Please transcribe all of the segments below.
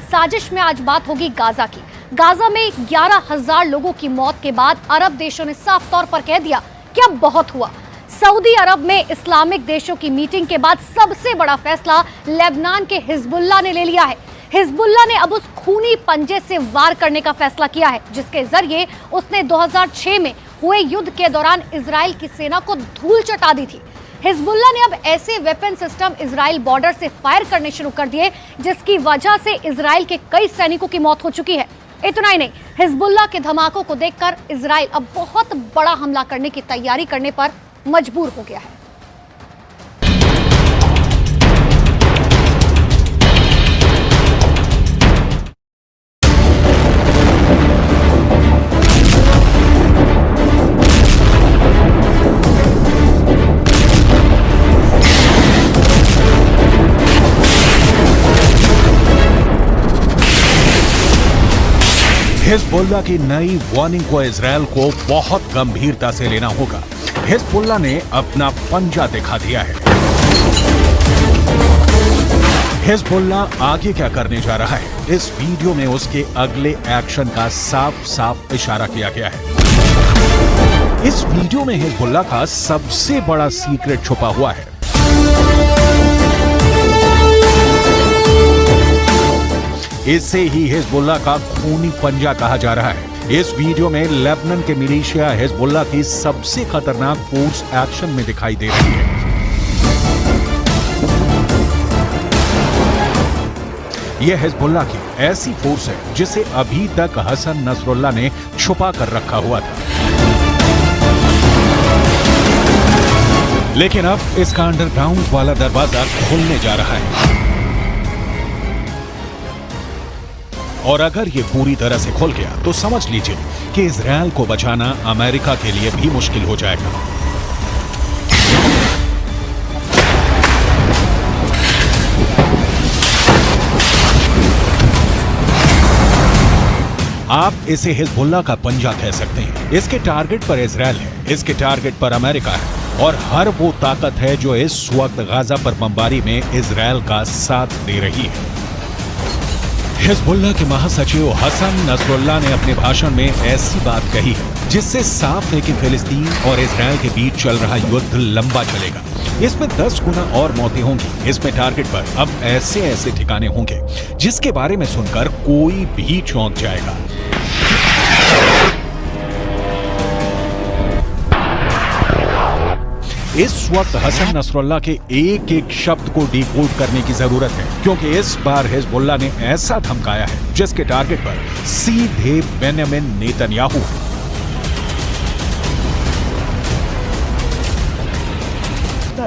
साजिश में आज बात होगी गाजा की। गाजा में 11,000 लोगों की मौत के बाद अरब देशों ने साफ तौर पर कह दिया कि अब बहुत हुआ। सऊदी अरब में इस्लामिक देशों की मीटिंग के बाद सबसे बड़ा फैसला लेबनान के हिजबुल्लाह ने ले लिया है। हिजबुल्लाह ने अब उस खूनी पंजे से वार करने का फैसला किया है जिसके जरिए उसने 2006 में हुए युद्ध के दौरान इजराइल की सेना को धूल चटा दी थी। हिजबुल्लाह ने अब ऐसे वेपन सिस्टम इजराइल बॉर्डर से फायर करने शुरू कर दिए जिसकी वजह से इजराइल के कई सैनिकों की मौत हो चुकी है। इतना ही नहीं, हिजबुल्लाह के धमाकों को देखकर इजराइल अब बहुत बड़ा हमला करने की तैयारी करने पर मजबूर हो गया है। हिजबुल्लाह की नई वार्निंग को इजरायल को बहुत गंभीरता से लेना होगा। हिजबुल्लाह ने अपना पंजा दिखा दिया है। हिजबुल्लाह आगे क्या करने जा रहा है, इस वीडियो में उसके अगले एक्शन का साफ साफ इशारा किया गया है। इस वीडियो में हिजबुल्लाह का सबसे बड़ा सीक्रेट छुपा हुआ है। इसे ही हिजबुल्लाह का खूनी पंजा कहा जा रहा है। इस वीडियो में लेबनान के मिलिशिया हिजबुल्लाह की सबसे खतरनाक फोर्स एक्शन में दिखाई दे रही है। यह हिजबुल्लाह की ऐसी फोर्स है जिसे अभी तक हसन नसरुल्लाह ने छुपा कर रखा हुआ था, लेकिन अब इसका अंडरग्राउंड वाला दरवाजा खुलने जा रहा है। और अगर ये पूरी तरह से खुल गया तो समझ लीजिए कि इजरायल को बचाना अमेरिका के लिए भी मुश्किल हो जाएगा। आप इसे हिजबुल्लाह का पंजा कह सकते हैं। इसके टारगेट पर इजरायल है, इसके टारगेट पर अमेरिका है और हर वो ताकत है जो इस वक्त गाजा पर बमबारी में इजरायल का साथ दे रही है। हिजबुल्लाह के महासचिव हसन नसरुल्लाह ने अपने भाषण में ऐसी बात कही है जिससे साफ है कि फिलिस्तीन और इजरायल के बीच चल रहा युद्ध लंबा चलेगा। इसमें 10 गुना और मौतें होंगी। इसमें टारगेट पर अब ऐसे ऐसे ठिकाने होंगे जिसके बारे में सुनकर कोई भी चौंक जाएगा। इस वक्त हसन नसरुल्लाह के एक एक शब्द को डिकोड करने की जरूरत है, क्योंकि इस बार हिजबुल्लाह ने ऐसा धमकाया है जिसके टारगेट पर सीधे बेंयामिन नेतन्याहू।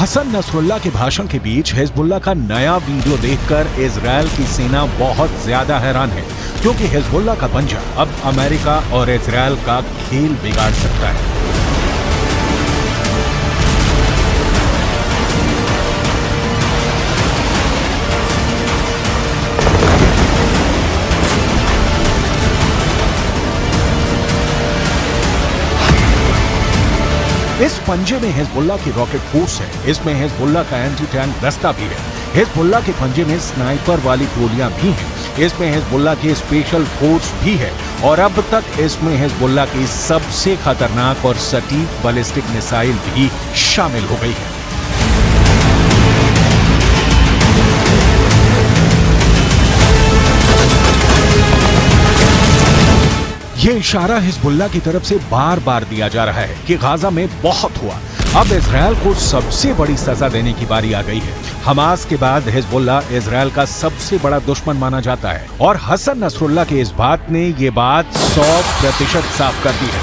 हसन नसरुल्लाह के भाषण के बीच हिजबुल्लाह का नया वीडियो देखकर इजरायल की सेना बहुत ज्यादा हैरान है, क्योंकि हिजबुल्लाह का पंजा अब अमेरिका और इजरायल का खेल बिगाड़ सकता है। इस पंजे में हिजबुल्लाह की रॉकेट फोर्स है, इसमें हिजबुल्लाह का एंटी टैंक दस्ता भी है, हिजबुल्लाह के पंजे में स्नाइपर वाली गोलियां भी हैं, इसमें हिजबुल्लाह की स्पेशल फोर्स भी है और अब तक इसमें हिजबुल्लाह की सबसे खतरनाक और सटीक बैलिस्टिक मिसाइल भी शामिल हो गई है। ये इशारा हिजबुल्लाह की तरफ से बार बार दिया जा रहा है कि गाजा में बहुत हुआ, अब इजरायल को सबसे बड़ी सजा देने की बारी आ गई है। हमास के बाद हिजबुल्लाह इजरायल का सबसे बड़ा दुश्मन माना जाता है और हसन नसरुल्लाह के इस बात ने ये बात 100% साफ कर दी है।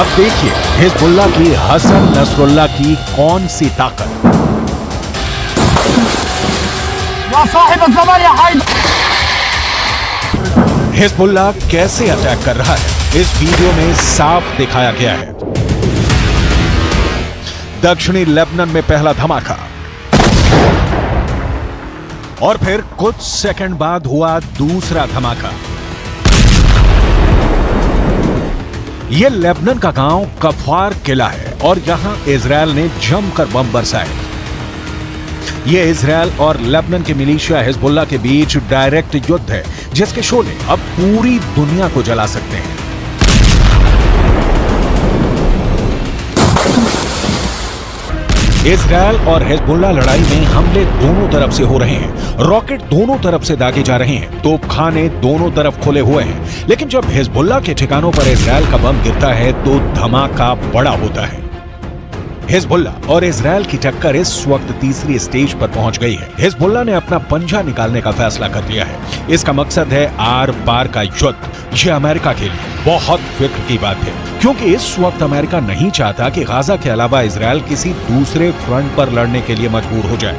अब देखिए हिजबुल्लाह की हसन नसरुल्लाह की कौन सी ताकत। हिजबुल्लाह कैसे अटैक कर रहा है इस वीडियो में साफ दिखाया गया है। दक्षिणी लेबनान में पहला धमाका और फिर कुछ सेकंड बाद हुआ दूसरा धमाका। यह लेबनान का गांव कफार किला है और यहां इजरायल ने जमकर बम बरसाए। यह इजरायल और लेबनान के मिलिशिया हिजबुल्लाह के बीच डायरेक्ट युद्ध है जिसके शोले अब पूरी दुनिया को जला सकते हैं। इजरायल और हिजबुल्लाह लड़ाई में हमले दोनों तरफ से हो रहे हैं, रॉकेट दोनों तरफ से दागे जा रहे हैं, तोपखाने दोनों तरफ खुले हुए हैं। लेकिन जब हिजबुल्लाह के ठिकानों पर इजरायल का बम गिरता है तो धमाका बड़ा होता है। हिजबुल्लाह और इजरायल की टक्कर इस वक्त तीसरी स्टेज पर पहुंच गई है। हिजबुल्लाह ने अपना पंजा निकालने का फैसला कर लिया है। इसका मकसद है आर पार का युद्ध। यह अमेरिका के लिए बहुत फिक्र की बात है, क्योंकि इस वक्त अमेरिका नहीं चाहता कि गाजा के अलावा इजरायल किसी दूसरे फ्रंट पर लड़ने के लिए मजबूर हो जाए।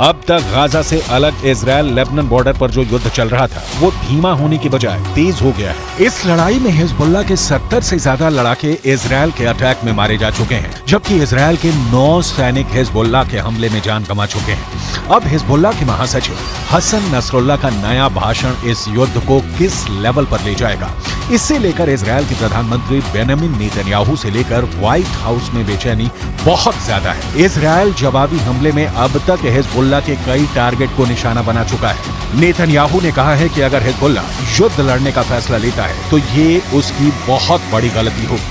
अब तक गाजा से अलग इजरायल लेबनान बॉर्डर पर जो युद्ध चल रहा था वो धीमा होने की बजाय तेज हो गया है। इस लड़ाई में हिजबुल्लाह के 70 से ज्यादा लड़ाके इजरायल के अटैक में मारे जा चुके हैं, जबकि इजरायल के 9 सैनिक हिजबुल्लाह के हमले में जान गंवा चुके हैं। अब हिजबुल्लाह के महासचिव हसन नसरुल्लाह का नया भाषण इस युद्ध को किस लेवल पर ले जाएगा, इससे लेकर इजरायल के प्रधानमंत्री बेंजामिन नेतन्याहू से लेकर व्हाइट हाउस में बेचैनी बहुत ज्यादा है। इजरायल जवाबी हमले में अब तक हिजबुल्लाह के कई टारगेट को निशाना बना चुका है। नेतन्याहू ने कहा है कि अगर हिजबुल्लाह युद्ध लड़ने का फैसला लेता है तो ये उसकी बहुत बड़ी गलती होगी।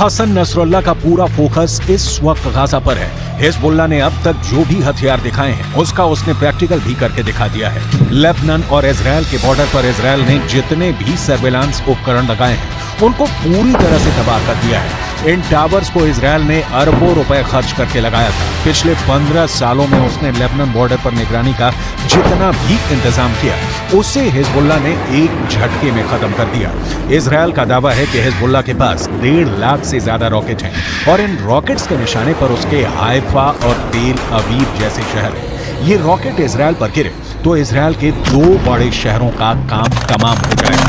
हसन नसरुल्लाह का पूरा फोकस इस वक्त गाजा पर है। हिजबुल्लाह ने अब तक जो भी हथियार दिखाए हैं उसका उसने प्रैक्टिकल भी करके दिखा दिया है। लेबनान और इजरायल के बॉर्डर पर इजरायल ने जितने भी सर्वेलांस उपकरण लगाए हैं उनको पूरी तरह से तबाह कर दिया है। इन टावर्स को इजरायल ने अरबों रुपए खर्च करके लगाया था। पिछले 15 सालों में उसने लेबनान बॉर्डर पर निगरानी का जितना भी इंतजाम किया उसे हिजबुल्लाह ने एक झटके में खत्म कर दिया। इजरायल का दावा है कि हिजबुल्लाह के पास 1.5 लाख से ज्यादा रॉकेट हैं और इन रॉकेट्स के निशाने पर उसके हाइफा और तेल अवीव जैसे शहर हैं। ये रॉकेट इजरायल पर गिरे तो इजरायल के 2 बड़े शहरों का काम तमाम हो जाएगा।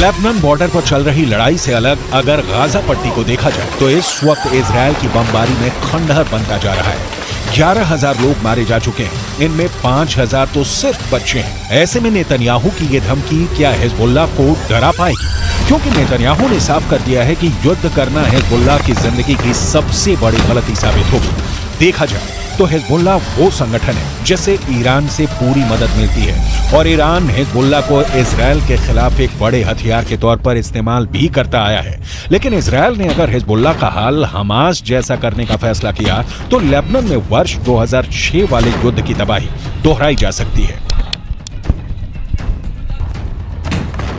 लेबनान बॉर्डर पर चल रही लड़ाई से अलग अगर गाजा पट्टी को देखा जाए तो इस वक्त इजरायल की बमबारी में खंडहर बनता जा रहा है। 11,000 लोग मारे जा चुके हैं, इनमें 5,000 तो सिर्फ बच्चे हैं। ऐसे में नेतन्याहू की ये धमकी क्या हिजबुल्लाह को डरा पाएगी? क्योंकि नेतन्याहू ने साफ कर दिया है कि युद्ध करना हिजबुल्लाह की जिंदगी की सबसे बड़ी गलती साबित होगी। देखा जाए तो हिजबुल्लाह वो संगठन है जिसे ईरान से पूरी मदद मिलती है और ईरान हिजबुल्लाह को इजराइल के खिलाफ एक बड़े हथियार के तौर पर इस्तेमाल भी करता आया है। लेकिन इजराइल ने अगर हिजबुल्लाह का हाल हमास जैसा करने का फैसला किया तो लेबनान में वर्ष 2006 वाले युद्ध की तबाही दोहराई जा सकती है।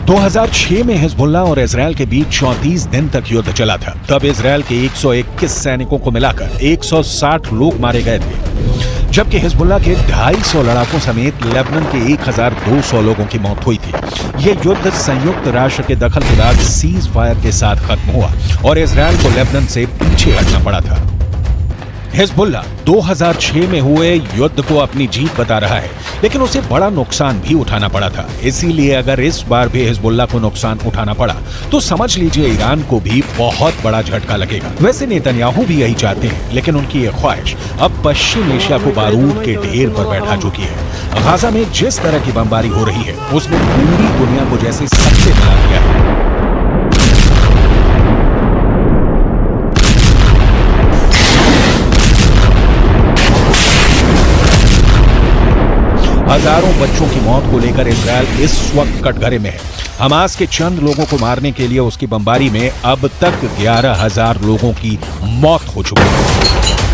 2006 में हिजबुल्लाह और इजराइल के बीच 34 दिन तक युद्ध चला था। तब इजराइल के 121 सैनिकों को मिलाकर 160 लोग मारे गए थे, जबकि हिजबुल्लाह के 250 लड़ाकों समेत लेबनान के 1200 लोगों की मौत हुई थी। यह युद्ध संयुक्त राष्ट्र के दखल के बाद सीज फायर के साथ खत्म हुआ और इजराइल को लेबनान से पीछे हटना पड़ा था। हिजबुल्लाह 2006 में हुए युद्ध को अपनी जीत बता रहा है, लेकिन उसे बड़ा नुकसान भी उठाना पड़ा था। इसीलिए अगर इस बार भी हिजबुल्लाह को नुकसान उठाना पड़ा तो समझ लीजिए ईरान को भी बहुत बड़ा झटका लगेगा। वैसे नेतन्याहू भी यही चाहते हैं, लेकिन उनकी यह ख्वाहिश अब पश्चिम एशिया को बारूद के ढेर पर बैठा चुकी है। गाजा में जिस तरह की बमबारी हो रही है उसने पूरी दुनिया को जैसे सबसे मिला दिया है। हजारों बच्चों की मौत को लेकर इजराइल इस वक्त कटघरे में है। हमास के चंद लोगों को मारने के लिए उसकी बमबारी में अब तक 11,000 लोगों की मौत हो चुकी है।